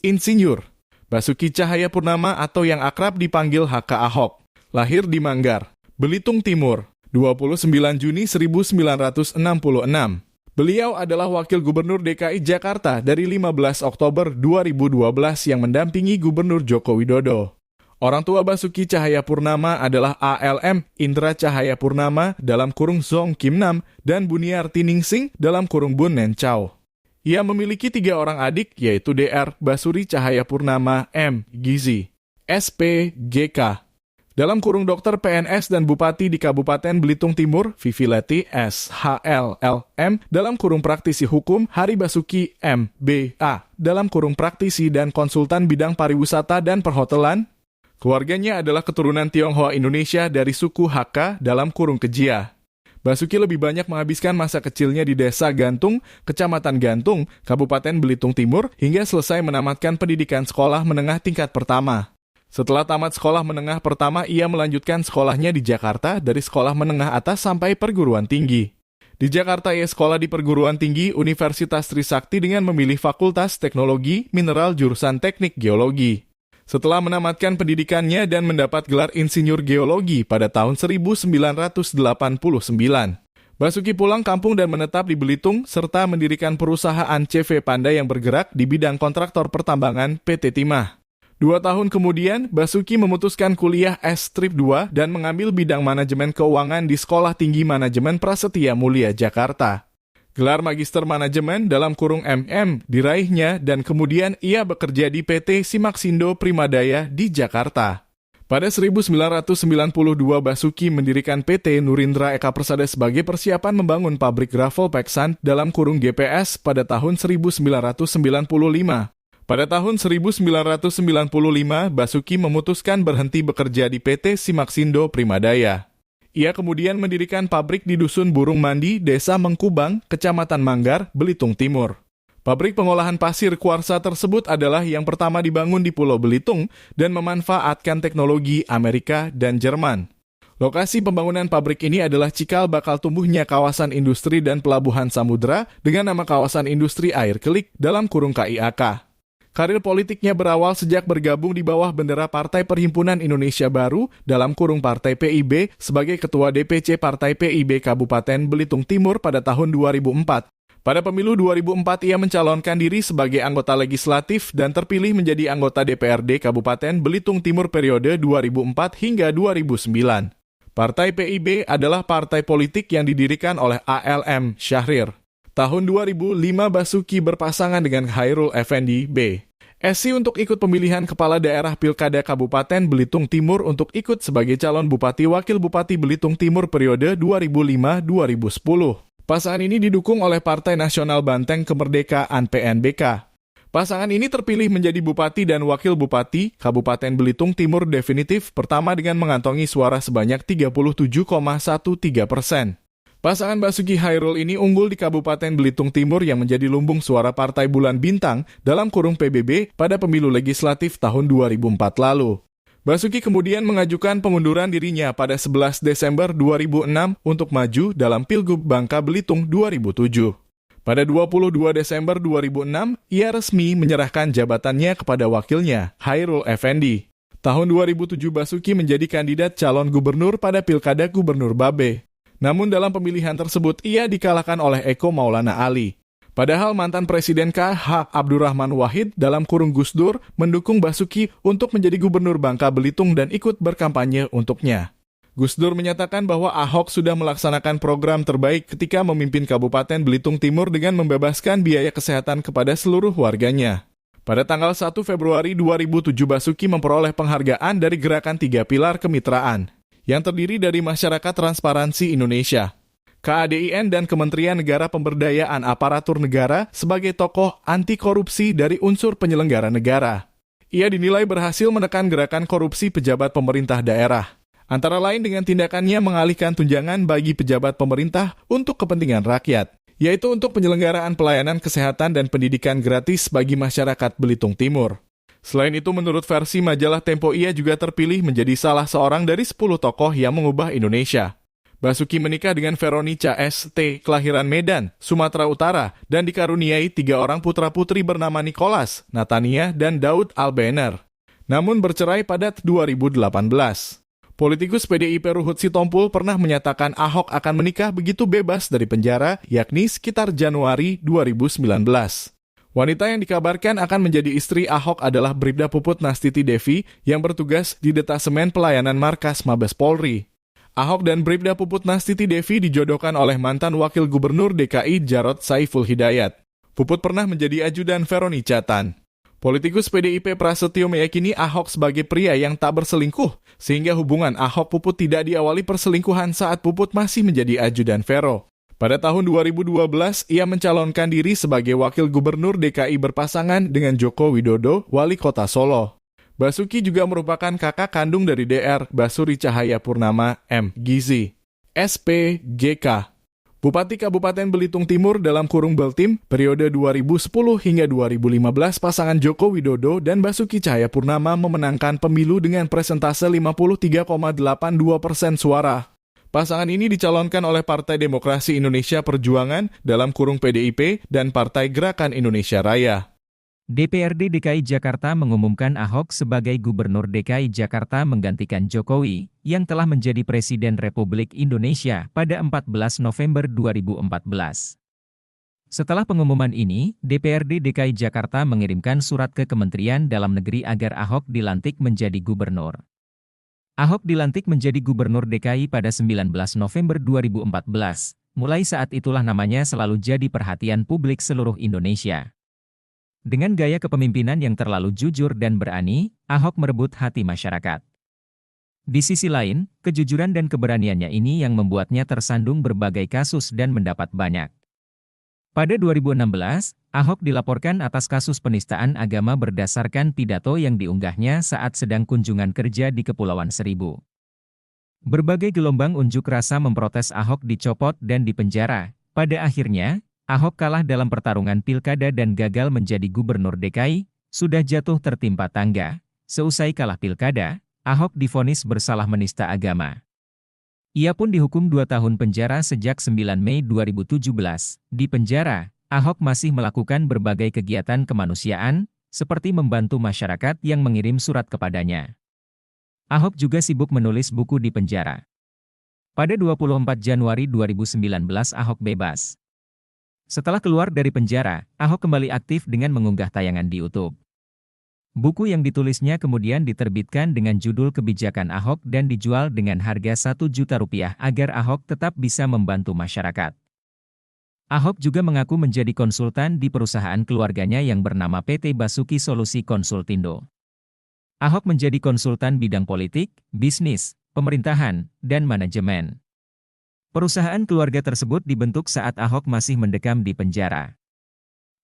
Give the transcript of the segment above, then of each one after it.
Insinyur Basuki Cahayapurnama atau yang akrab dipanggil HK Ahok, lahir di Manggar, Belitung Timur, 29 Juni 1966. Beliau adalah Wakil Gubernur DKI Jakarta dari 15 Oktober 2012 yang mendampingi Gubernur Joko Widodo. Orang tua Basuki Cahayapurnama adalah ALM Indra Cahayapurnama dalam kurung Zong Kim Nam dan Buniarti Ningsih dalam kurung Bun Nen Chow. Ia memiliki 3 orang adik, yaitu DR Basuri Cahayapurnama M. Gizi, SP. GK. Dalam kurung Dokter PNS dan Bupati di Kabupaten Belitung Timur, Vivi Leti SHLLM, dalam kurung praktisi hukum, Hari Basuki MBA, dalam kurung praktisi dan konsultan bidang pariwisata dan perhotelan. Keluarganya adalah keturunan Tionghoa Indonesia dari suku Hakka dalam kurung Kejia. Basuki lebih banyak menghabiskan masa kecilnya di Desa Gantung, Kecamatan Gantung, Kabupaten Belitung Timur, hingga selesai menamatkan pendidikan sekolah menengah tingkat pertama. Setelah tamat sekolah menengah pertama, ia melanjutkan sekolahnya di Jakarta dari sekolah menengah atas sampai perguruan tinggi. Di Jakarta ia sekolah di perguruan tinggi Universitas Trisakti dengan memilih Fakultas Teknologi Mineral jurusan Teknik Geologi. Setelah menamatkan pendidikannya dan mendapat gelar Insinyur Geologi pada tahun 1989, Basuki pulang kampung dan menetap di Belitung serta mendirikan perusahaan CV Panda yang bergerak di bidang kontraktor pertambangan PT Timah. 2 tahun kemudian, Basuki memutuskan kuliah S-2 dan mengambil bidang manajemen keuangan di Sekolah Tinggi Manajemen Prasetya Mulia, Jakarta. Gelar Magister Manajemen dalam kurung MM diraihnya dan kemudian ia bekerja di PT Simaksindo Primadaya di Jakarta. Pada 1992 Basuki mendirikan PT Nurindra Eka Persada sebagai persiapan membangun pabrik gravel Peksan dalam kurung GPS pada tahun 1995. Pada tahun 1995 Basuki memutuskan berhenti bekerja di PT Simaksindo Primadaya. Ia kemudian mendirikan pabrik di Dusun Burung Mandi, Desa Mengkubang, Kecamatan Manggar, Belitung Timur. Pabrik pengolahan pasir kuarsa tersebut adalah yang pertama dibangun di Pulau Belitung dan memanfaatkan teknologi Amerika dan Jerman. Lokasi pembangunan pabrik ini adalah cikal bakal tumbuhnya kawasan industri dan pelabuhan samudera dengan nama kawasan industri air kelik dalam kurung KIAK. Karir politiknya berawal sejak bergabung di bawah bendera Partai Perhimpunan Indonesia Baru dalam kurung Partai PIB sebagai Ketua DPC Partai PIB Kabupaten Belitung Timur pada tahun 2004. Pada pemilu 2004 ia mencalonkan diri sebagai anggota legislatif dan terpilih menjadi anggota DPRD Kabupaten Belitung Timur periode 2004 hingga 2009. Partai PIB adalah partai politik yang didirikan oleh ALM Syahrir. Tahun 2005 Basuki berpasangan dengan Khairul Effendi B. SC untuk ikut pemilihan Kepala Daerah Pilkada Kabupaten Belitung Timur untuk ikut sebagai calon Bupati Wakil Bupati Belitung Timur periode 2005-2010. Pasangan ini didukung oleh Partai Nasional Banteng Kemerdekaan PNBK. Pasangan ini terpilih menjadi Bupati dan Wakil Bupati Kabupaten Belitung Timur definitif pertama dengan mengantongi suara sebanyak 37,13%. Pasangan Basuki Khairul ini unggul di Kabupaten Belitung Timur yang menjadi lumbung suara Partai Bulan Bintang dalam kurung PBB pada pemilu legislatif tahun 2004 lalu. Basuki kemudian mengajukan pengunduran dirinya pada 11 Desember 2006 untuk maju dalam Pilgub Bangka Belitung 2007. Pada 22 Desember 2006, ia resmi menyerahkan jabatannya kepada wakilnya, Khairul Effendi. Tahun 2007 Basuki menjadi kandidat calon gubernur pada Pilkada Gubernur Babe. Namun dalam pemilihan tersebut ia dikalahkan oleh Eko Maulana Ali. Padahal mantan Presiden KH Abdurrahman Wahid dalam kurung Gus Dur mendukung Basuki untuk menjadi gubernur Bangka Belitung dan ikut berkampanye untuknya. Gus Dur menyatakan bahwa Ahok sudah melaksanakan program terbaik ketika memimpin Kabupaten Belitung Timur dengan membebaskan biaya kesehatan kepada seluruh warganya. Pada tanggal 1 Februari 2007 Basuki memperoleh penghargaan dari Gerakan 3 Pilar Kemitraan yang terdiri dari Masyarakat Transparansi Indonesia, KADIN dan Kementerian Negara Pemberdayaan Aparatur Negara sebagai tokoh anti korupsi dari unsur penyelenggara negara. Ia dinilai berhasil menekan gerakan korupsi pejabat pemerintah daerah, antara lain dengan tindakannya mengalihkan tunjangan bagi pejabat pemerintah untuk kepentingan rakyat, yaitu untuk penyelenggaraan pelayanan kesehatan dan pendidikan gratis bagi masyarakat Belitung Timur. Selain itu, menurut versi majalah Tempo, ia juga terpilih menjadi salah seorang dari 10 tokoh yang mengubah Indonesia. Basuki menikah dengan Veronica ST, kelahiran Medan, Sumatera Utara, dan dikaruniai 3 orang putra-putri bernama Nicholas, Natania, dan Daud Albener. Namun bercerai pada 2018. Politikus PDIP Ruhut Sitompul pernah menyatakan Ahok akan menikah begitu bebas dari penjara, yakni sekitar Januari 2019. Wanita yang dikabarkan akan menjadi istri Ahok adalah Bribda Puput Nastiti Devi yang bertugas di Detasemen Pelayanan Markas Mabes Polri. Ahok dan Bribda Puput Nastiti Devi dijodohkan oleh mantan Wakil Gubernur DKI Jarod Saiful Hidayat. Puput pernah menjadi ajudan Veronica Tan. Politikus PDIP Prasetyo meyakini Ahok sebagai pria yang tak berselingkuh, sehingga hubungan Ahok-Puput tidak diawali perselingkuhan saat Puput masih menjadi ajudan Vero. Pada tahun 2012, ia mencalonkan diri sebagai Wakil Gubernur DKI berpasangan dengan Joko Widodo, Wali Kota Solo. Basuki juga merupakan kakak kandung dari DR, Basuki Cahayapurnama M. Gizi, SPGK. Bupati Kabupaten Belitung Timur dalam kurung Beltim, periode 2010 hingga 2015 pasangan Joko Widodo dan Basuki Cahayapurnama memenangkan pemilu dengan presentase 53,82% suara. Pasangan ini dicalonkan oleh Partai Demokrasi Indonesia Perjuangan dalam kurung PDIP dan Partai Gerakan Indonesia Raya. DPRD DKI Jakarta mengumumkan Ahok sebagai Gubernur DKI Jakarta menggantikan Jokowi, yang telah menjadi Presiden Republik Indonesia pada 14 November 2014. Setelah pengumuman ini, DPRD DKI Jakarta mengirimkan surat ke Kementerian Dalam Negeri agar Ahok dilantik menjadi gubernur. Ahok dilantik menjadi Gubernur DKI pada 19 November 2014. Mulai saat itulah namanya selalu jadi perhatian publik seluruh Indonesia. Dengan gaya kepemimpinan yang terlalu jujur dan berani, Ahok merebut hati masyarakat. Di sisi lain, kejujuran dan keberaniannya ini yang membuatnya tersandung berbagai kasus dan mendapat banyak. Pada 2016, Ahok dilaporkan atas kasus penistaan agama berdasarkan pidato yang diunggahnya saat sedang kunjungan kerja di Kepulauan Seribu. Berbagai gelombang unjuk rasa memprotes Ahok dicopot dan dipenjara. Pada akhirnya, Ahok kalah dalam pertarungan pilkada dan gagal menjadi Gubernur DKI, sudah jatuh tertimpa tangga. Seusai kalah pilkada, Ahok divonis bersalah menista agama. Ia pun dihukum 2 tahun penjara sejak 9 Mei 2017. Di penjara, Ahok masih melakukan berbagai kegiatan kemanusiaan, seperti membantu masyarakat yang mengirim surat kepadanya. Ahok juga sibuk menulis buku di penjara. Pada 24 Januari 2019 Ahok bebas. Setelah keluar dari penjara, Ahok kembali aktif dengan mengunggah tayangan di YouTube. Buku yang ditulisnya kemudian diterbitkan dengan judul Kebijakan Ahok dan dijual dengan harga Rp1 juta agar Ahok tetap bisa membantu masyarakat. Ahok juga mengaku menjadi konsultan di perusahaan keluarganya yang bernama PT Basuki Solusi Konsultindo. Ahok menjadi konsultan bidang politik, bisnis, pemerintahan, dan manajemen. Perusahaan keluarga tersebut dibentuk saat Ahok masih mendekam di penjara.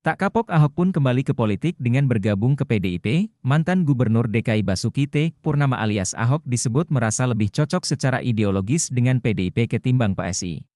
Tak kapok Ahok pun kembali ke politik dengan bergabung ke PDIP, mantan Gubernur DKI Basuki T. Purnama alias Ahok disebut merasa lebih cocok secara ideologis dengan PDIP ketimbang PSI.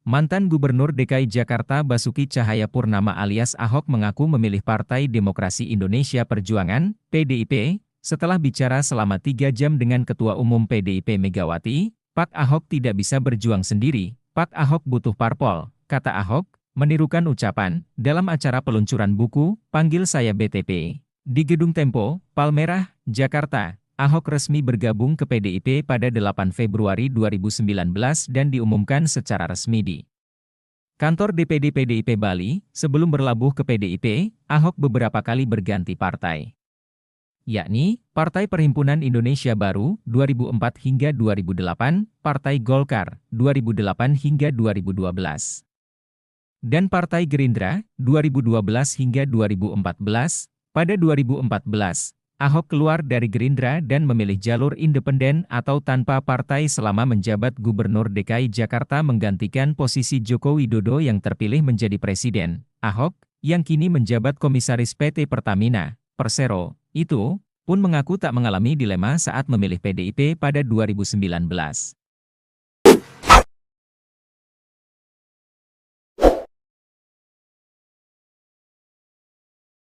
Mantan Gubernur DKI Jakarta Basuki Cahayapurnama alias Ahok mengaku memilih Partai Demokrasi Indonesia Perjuangan, PDIP, setelah bicara selama 3 jam dengan Ketua Umum PDIP Megawati. Pak Ahok tidak bisa berjuang sendiri, Pak Ahok butuh parpol, kata Ahok, menirukan ucapan, dalam acara peluncuran buku, Panggil Saya BTP. Di Gedung Tempo, Palmerah, Jakarta, Ahok resmi bergabung ke PDIP pada 8 Februari 2019 dan diumumkan secara resmi di kantor DPD PDIP Bali. Sebelum berlabuh ke PDIP, Ahok beberapa kali berganti partai, yakni Partai Perhimpunan Indonesia Baru 2004 hingga 2008, Partai Golkar 2008 hingga 2012, dan Partai Gerindra 2012 hingga 2014. Pada 2014, Ahok keluar dari Gerindra dan memilih jalur independen atau tanpa partai selama menjabat Gubernur DKI Jakarta menggantikan posisi Joko Widodo yang terpilih menjadi presiden. Ahok, yang kini menjabat Komisaris PT Pertamina, Persero, itu pun mengaku tak mengalami dilema saat memilih PDIP pada 2019.